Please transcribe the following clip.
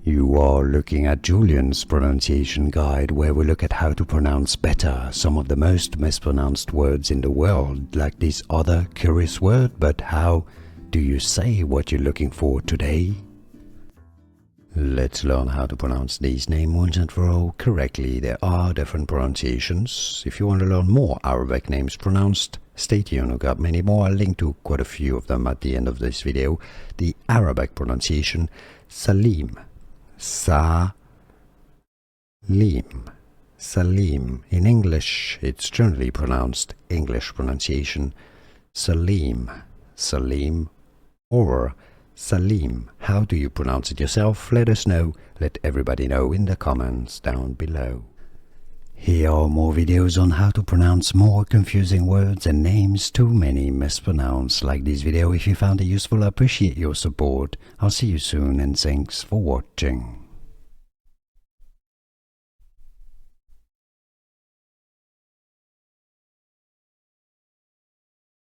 You are looking at Julian's pronunciation guide, where we look at how to pronounce better some of the most mispronounced words in the world, like this other curious word. But how do you say what you're looking for today? Let's learn how to pronounce these names once and for all correctly. There are different pronunciations. If you want to learn more Arabic names pronounced, stay tuned. We've got many more. I'll link to quite a few of them at the end of this video. The Arabic pronunciation: Salim. Salim. Salim. In English, it's generally pronounced English pronunciation Salim. Salim or Salim. How do you pronounce it yourself? Let us know. Let everybody know in the comments down below. Here are more videos on how to pronounce more confusing words and names too many mispronounced. Like this video if you found it useful. I appreciate your support. I'll see you soon and thanks for watching.